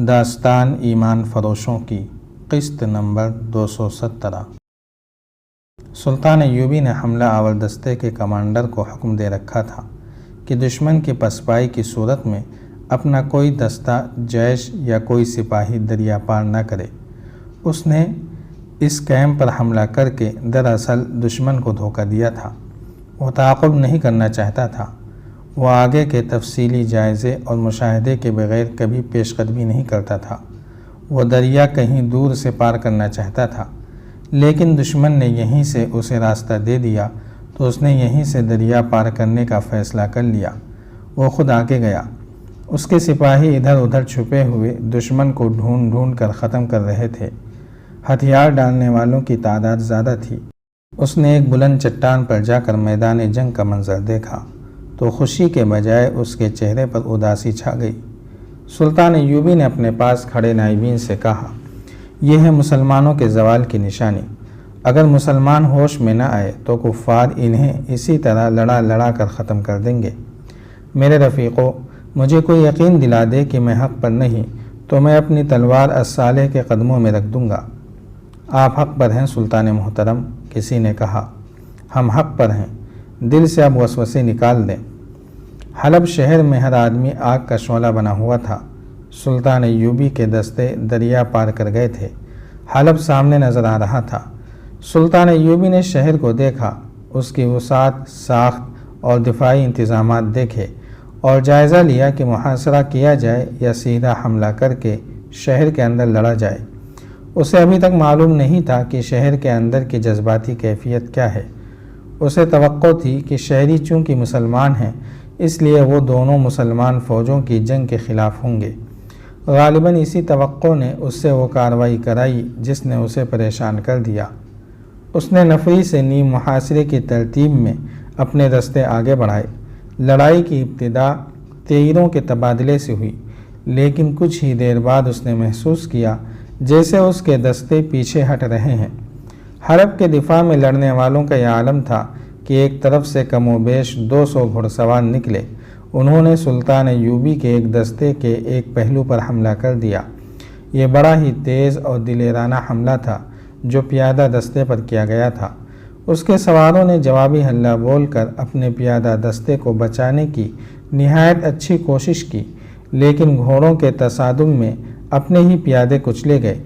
داستان ایمان فروشوں کی قسط نمبر 217۔ سلطان ایوبی نے حملہ آور دستے کے کمانڈر کو حکم دے رکھا تھا کہ دشمن کی پسپائی کی صورت میں اپنا کوئی دستہ، جیش یا کوئی سپاہی دریا پار نہ کرے۔ اس نے اس کیمپ پر حملہ کر کے دراصل دشمن کو دھوکہ دیا تھا۔ وہ تعاقب نہیں کرنا چاہتا تھا۔ وہ آگے کے تفصیلی جائزے اور مشاہدے کے بغیر کبھی پیش قدمی نہیں کرتا تھا۔ وہ دریا کہیں دور سے پار کرنا چاہتا تھا، لیکن دشمن نے یہیں سے اسے راستہ دے دیا تو اس نے یہیں سے دریا پار کرنے کا فیصلہ کر لیا۔ وہ خود آگے گیا۔ اس کے سپاہی ادھر ادھر چھپے ہوئے دشمن کو ڈھونڈ ڈھونڈ کر ختم کر رہے تھے۔ ہتھیار ڈالنے والوں کی تعداد زیادہ تھی۔ اس نے ایک بلند چٹان پر جا کر میدان جنگ کا منظر دیکھا تو خوشی کے بجائے اس کے چہرے پر اداسی چھا گئی۔ سلطان ایوبی نے اپنے پاس کھڑے نائبین سے کہا، یہ ہے مسلمانوں کے زوال کی نشانی۔ اگر مسلمان ہوش میں نہ آئے تو کفار انہیں اسی طرح لڑا لڑا کر ختم کر دیں گے۔ میرے رفیقو، مجھے کوئی یقین دلا دے کہ میں حق پر نہیں تو میں اپنی تلوار الصالح کے قدموں میں رکھ دوں گا۔ آپ حق پر ہیں سلطان محترم، کسی نے کہا۔ ہم حق پر ہیں، دل سے اب وسوسے نکال دیں۔ حلب شہر میں ہر آدمی آگ کا شعلہ بنا ہوا تھا۔ سلطان ایوبی کے دستے دریا پار کر گئے تھے۔ حلب سامنے نظر آ رہا تھا۔ سلطان ایوبی نے شہر کو دیکھا، اس کی وسعت، ساخت اور دفاعی انتظامات دیکھے اور جائزہ لیا کہ محاصرہ کیا جائے یا سیدھا حملہ کر کے شہر کے اندر لڑا جائے۔ اسے ابھی تک معلوم نہیں تھا کہ شہر کے اندر کی جذباتی کیفیت کیا ہے۔ اسے توقع تھی کہ شہری چونکہ مسلمان ہیں اس لیے وہ دونوں مسلمان فوجوں کی جنگ کے خلاف ہوں گے۔ غالباً اسی توقع نے اس سے وہ کارروائی کرائی جس نے اسے پریشان کر دیا۔ اس نے نفری سے نیم محاصرے کی ترتیب میں اپنے دستے آگے بڑھائے۔ لڑائی کی ابتدا تیروں کے تبادلے سے ہوئی، لیکن کچھ ہی دیر بعد اس نے محسوس کیا جیسے اس کے دستے پیچھے ہٹ رہے ہیں۔ حلب کے دفاع میں لڑنے والوں کا یہ عالم تھا کہ ایک طرف سے کم و بیش 200 گھڑ سوار نکلے۔ انہوں نے سلطان ایوبی کے ایک دستے کے ایک پہلو پر حملہ کر دیا۔ یہ بڑا ہی تیز اور دلیرانہ حملہ تھا جو پیادہ دستے پر کیا گیا تھا۔ اس کے سواروں نے جوابی حلہ بول کر اپنے پیادہ دستے کو بچانے کی نہایت اچھی کوشش کی، لیکن گھوڑوں کے تصادم میں اپنے ہی پیادے کچلے گئے۔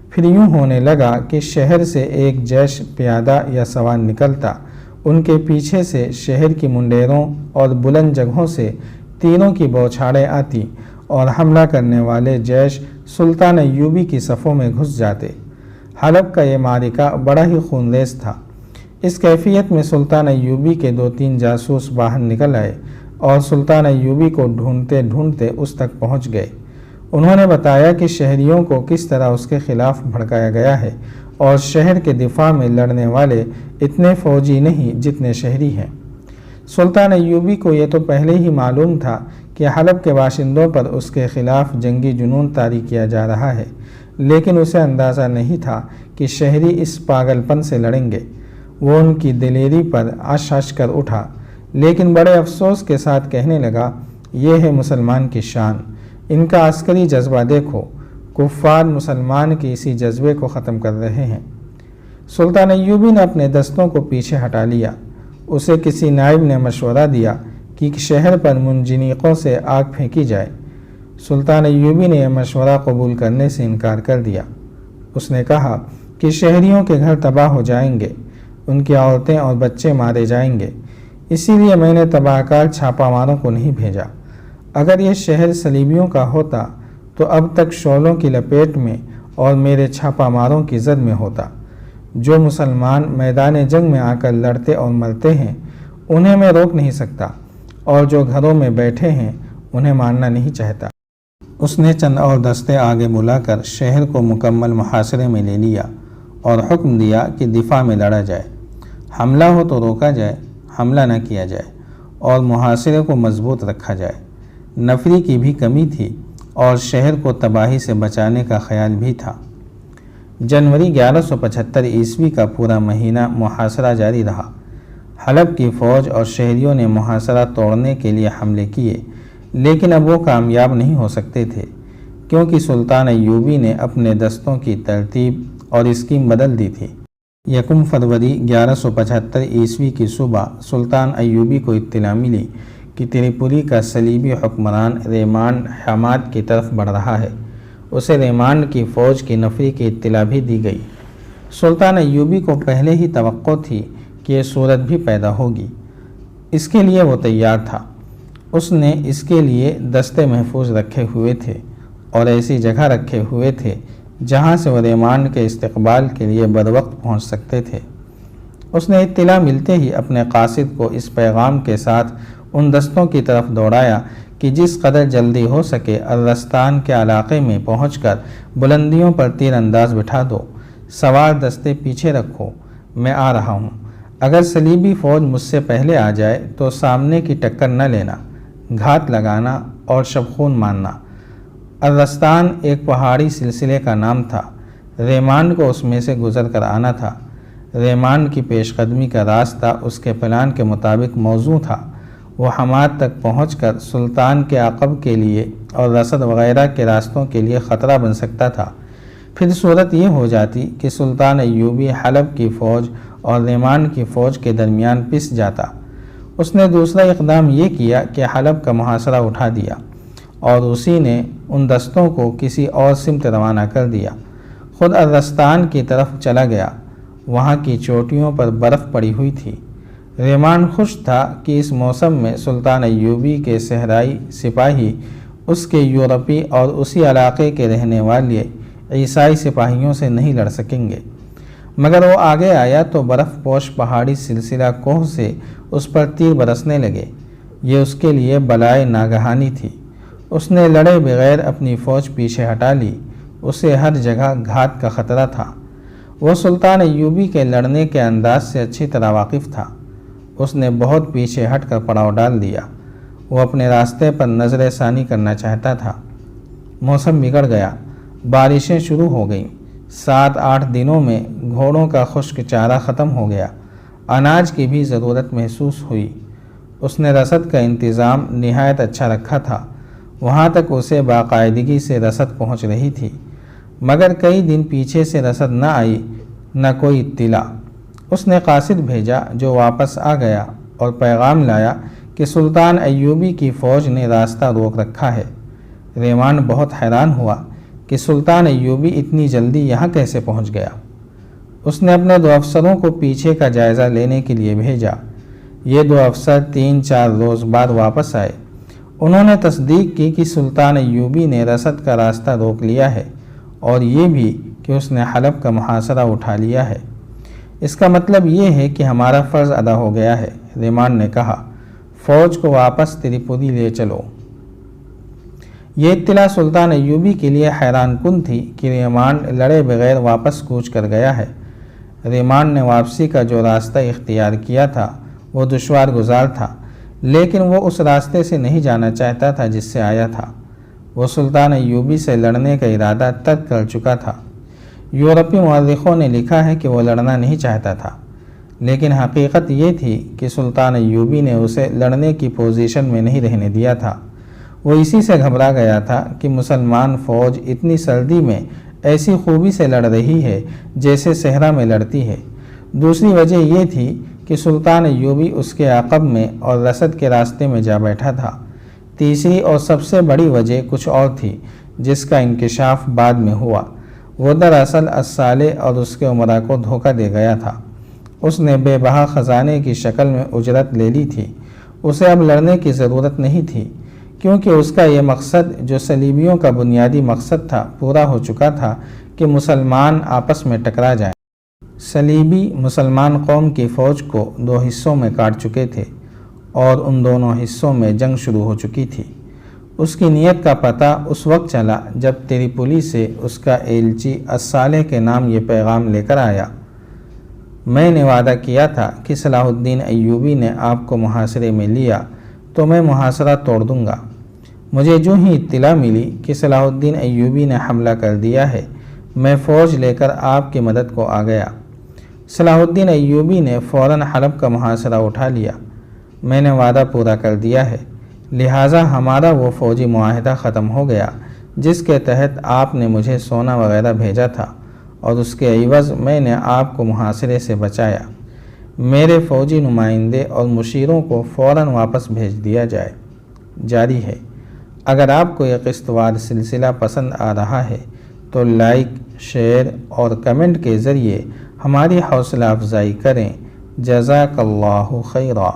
پھر یوں ہونے لگا کہ شہر سے ایک جیش پیادہ یا سوار نکلتا، ان کے پیچھے سے شہر کی منڈیروں اور بلند جگہوں سے تیروں کی بوچھاڑیں آتی اور حملہ کرنے والے جیش سلطان ایوبی کی صفوں میں گھس جاتے۔ حلب کا یہ معرکہ بڑا ہی خونریز تھا۔ اس کیفیت میں سلطان ایوبی کے 2-3 جاسوس باہر نکل آئے اور سلطان ایوبی کو ڈھونڈتے ڈھونڈتے اس تک پہنچ گئے۔ انہوں نے بتایا کہ شہریوں کو کس طرح اس کے خلاف بھڑکایا گیا ہے اور شہر کے دفاع میں لڑنے والے اتنے فوجی نہیں جتنے شہری ہیں۔ سلطان ایوبی کو یہ تو پہلے ہی معلوم تھا کہ حلب کے باشندوں پر اس کے خلاف جنگی جنون طاری کیا جا رہا ہے، لیکن اسے اندازہ نہیں تھا کہ شہری اس پاگل پن سے لڑیں گے۔ وہ ان کی دلیری پر عش عش کر اٹھا، لیکن بڑے افسوس کے ساتھ کہنے لگا، یہ ہے مسلمان کی شان، ان کا عسکری جذبہ دیکھو، کفار مسلمان کے اسی جذبے کو ختم کر رہے ہیں۔ سلطان ایوبی نے اپنے دستوں کو پیچھے ہٹا لیا۔ اسے کسی نائب نے مشورہ دیا کہ شہر پر منجنیقوں سے آگ پھینکی جائے۔ سلطان ایوبی نے یہ مشورہ قبول کرنے سے انکار کر دیا۔ اس نے کہا کہ شہریوں کے گھر تباہ ہو جائیں گے، ان کی عورتیں اور بچے مارے جائیں گے، اسی لیے میں نے تباہ کار چھاپا ماروں کو نہیں بھیجا۔ اگر یہ شہر صلیبیوں کا ہوتا تو اب تک شعلوں کی لپیٹ میں اور میرے چھاپا ماروں کی زد میں ہوتا۔ جو مسلمان میدان جنگ میں آ کر لڑتے اور مرتے ہیں انہیں میں روک نہیں سکتا، اور جو گھروں میں بیٹھے ہیں انہیں مارنا نہیں چاہتا۔ اس نے چند اور دستے آگے بلا کر شہر کو مکمل محاصرے میں لے لیا اور حکم دیا کہ دفاع میں لڑا جائے۔ حملہ ہو تو روکا جائے، حملہ نہ کیا جائے، اور محاصرے کو مضبوط رکھا جائے۔ نفری کی بھی کمی تھی اور شہر کو تباہی سے بچانے کا خیال بھی تھا۔ جنوری 1175 عیسوی کا پورا مہینہ محاصرہ جاری رہا۔ حلب کی فوج اور شہریوں نے محاصرہ توڑنے کے لیے حملے کیے، لیکن اب وہ کامیاب نہیں ہو سکتے تھے۔ کیونکہ سلطان ایوبی نے اپنے دستوں کی ترتیب اور اسکیم بدل دی تھی۔ 1 فروری 1175 عیسوی کی صبح سلطان ایوبی کو اطلاع ملی کہ تریپولی کا صلیبی حکمران ریمانڈ حماد کی طرف بڑھ رہا ہے۔ اسے ریمانڈ کی فوج کی نفری کی اطلاع بھی دی گئی۔ سلطان ایوبی کو پہلے ہی توقع تھی کہ یہ صورت بھی پیدا ہوگی، اس کے لیے وہ تیار تھا۔ اس نے اس کے لیے دستے محفوظ رکھے ہوئے تھے اور ایسی جگہ رکھے ہوئے تھے جہاں سے وہ ریمانڈ کے استقبال کے لیے بروقت پہنچ سکتے تھے۔ اس نے اطلاع ملتے ہی اپنے قاصد کو اس پیغام کے ساتھ ان دستوں کی طرف دوڑایا کہ جس قدر جلدی ہو سکے الرستان کے علاقے میں پہنچ کر بلندیوں پر تیر انداز بٹھا دو، سوار دستے پیچھے رکھو، میں آ رہا ہوں۔ اگر صلیبی فوج مجھ سے پہلے آ جائے تو سامنے کی ٹکر نہ لینا، گھات لگانا اور شبخون مارنا۔ الرستان ایک پہاڑی سلسلے کا نام تھا، ریمانڈ کو اس میں سے گزر کر آنا تھا۔ ریمانڈ کی پیش قدمی کا راستہ اس کے پلان کے مطابق موزوں تھا۔ وہ حماد تک پہنچ کر سلطان کے عقب کے لیے اور رسد وغیرہ کے راستوں کے لیے خطرہ بن سکتا تھا۔ پھر صورت یہ ہو جاتی کہ سلطان ایوبی حلب کی فوج اور ریمانڈ کی فوج کے درمیان پس جاتا۔ اس نے دوسرا اقدام یہ کیا کہ حلب کا محاصرہ اٹھا دیا اور اسی نے ان دستوں کو کسی اور سمت روانہ کر دیا۔ خود الرستان کی طرف چلا گیا۔ وہاں کی چوٹیوں پر برف پڑی ہوئی تھی۔ ریمانڈ خوش تھا کہ اس موسم میں سلطان ایوبی کے صحرائی سپاہی اس کے یورپی اور اسی علاقے کے رہنے والے عیسائی سپاہیوں سے نہیں لڑ سکیں گے، مگر وہ آگے آیا تو برف پوش پہاڑی سلسلہ کوہ سے اس پر تیر برسنے لگے۔ یہ اس کے لیے بلائے ناگہانی تھی۔ اس نے لڑے بغیر اپنی فوج پیچھے ہٹا لی۔ اسے ہر جگہ گھات کا خطرہ تھا۔ وہ سلطان ایوبی کے لڑنے کے انداز سے اچھی طرح واقف تھا۔ اس نے بہت پیچھے ہٹ کر پڑاؤ ڈال دیا۔ وہ اپنے راستے پر نظر ثانی کرنا چاہتا تھا۔ موسم بگڑ گیا، بارشیں شروع ہو گئیں۔ 7-8 دنوں میں گھوڑوں کا خشک چارہ ختم ہو گیا۔ اناج کی بھی ضرورت محسوس ہوئی۔ اس نے رسد کا انتظام نہایت اچھا رکھا تھا۔ وہاں تک اسے باقاعدگی سے رسد پہنچ رہی تھی، مگر کئی دن پیچھے سے رسد نہ آئی، نہ کوئی اطلاع۔ اس نے قاصد بھیجا جو واپس آ گیا اور پیغام لایا کہ سلطان ایوبی کی فوج نے راستہ روک رکھا ہے۔ ریمانڈ بہت حیران ہوا کہ سلطان ایوبی اتنی جلدی یہاں کیسے پہنچ گیا۔ اس نے اپنے 2 افسروں کو پیچھے کا جائزہ لینے کے لیے بھیجا۔ یہ 2 افسر 3-4 روز بعد واپس آئے۔ انہوں نے تصدیق کی کہ سلطان ایوبی نے رسد کا راستہ روک لیا ہے اور یہ بھی کہ اس نے حلب کا محاصرہ اٹھا لیا ہے۔ اس کا مطلب یہ ہے کہ ہمارا فرض ادا ہو گیا ہے، ریمانڈ نے کہا۔ فوج کو واپس تریپولی لے چلو۔ یہ اطلاع سلطان ایوبی کے لیے حیران کن تھی کہ ریمانڈ لڑے بغیر واپس کوچ کر گیا ہے۔ ریمانڈ نے واپسی کا جو راستہ اختیار کیا تھا وہ دشوار گزار تھا، لیکن وہ اس راستے سے نہیں جانا چاہتا تھا جس سے آیا تھا۔ وہ سلطان ایوبی سے لڑنے کا ارادہ ترک کر چکا تھا۔ یورپی مورخوں نے لکھا ہے کہ وہ لڑنا نہیں چاہتا تھا، لیکن حقیقت یہ تھی کہ سلطان ایوبی نے اسے لڑنے کی پوزیشن میں نہیں رہنے دیا تھا۔ وہ اسی سے گھبرا گیا تھا کہ مسلمان فوج اتنی سردی میں ایسی خوبی سے لڑ رہی ہے جیسے صحرا میں لڑتی ہے۔ دوسری وجہ یہ تھی کہ سلطان ایوبی اس کے عقب میں اور رسد کے راستے میں جا بیٹھا تھا۔ تیسری اور سب سے بڑی وجہ کچھ اور تھی جس کا انکشاف بعد میں ہوا۔ وہ دراصل الصالح اور اس کے عمرا کو دھوکہ دے گیا تھا۔ اس نے بے بہا خزانے کی شکل میں اجرت لے لی تھی۔ اسے اب لڑنے کی ضرورت نہیں تھی، کیونکہ اس کا یہ مقصد جو صلیبیوں کا بنیادی مقصد تھا پورا ہو چکا تھا کہ مسلمان آپس میں ٹکرا جائیں۔ صلیبی مسلمان قوم کی فوج کو 2 حصوں میں کاٹ چکے تھے اور ان دونوں حصوں میں جنگ شروع ہو چکی تھی۔ اس کی نیت کا پتہ اس وقت چلا جب تریپولی سے اس کا ایلچی الصالح کے نام یہ پیغام لے کر آیا: میں نے وعدہ کیا تھا کہ صلاح الدین ایوبی نے آپ کو محاصرے میں لیا تو میں محاصرہ توڑ دوں گا۔ مجھے جو ہی اطلاع ملی کہ صلاح الدین ایوبی نے حملہ کر دیا ہے، میں فوج لے کر آپ کی مدد کو آ گیا۔ صلاح الدین ایوبی نے فوراً حلب کا محاصرہ اٹھا لیا۔ میں نے وعدہ پورا کر دیا ہے، لہٰذا ہمارا وہ فوجی معاہدہ ختم ہو گیا جس کے تحت آپ نے مجھے سونا وغیرہ بھیجا تھا اور اس کے عوض میں نے آپ کو محاصرے سے بچایا۔ میرے فوجی نمائندے اور مشیروں کو فوراً واپس بھیج دیا جائے۔ جاری ہے۔ اگر آپ کو یہ قسط وار سلسلہ پسند آ رہا ہے تو لائک، شیئر اور کمنٹ کے ذریعے ہماری حوصلہ افزائی کریں۔ جزاک اللہ خیرا۔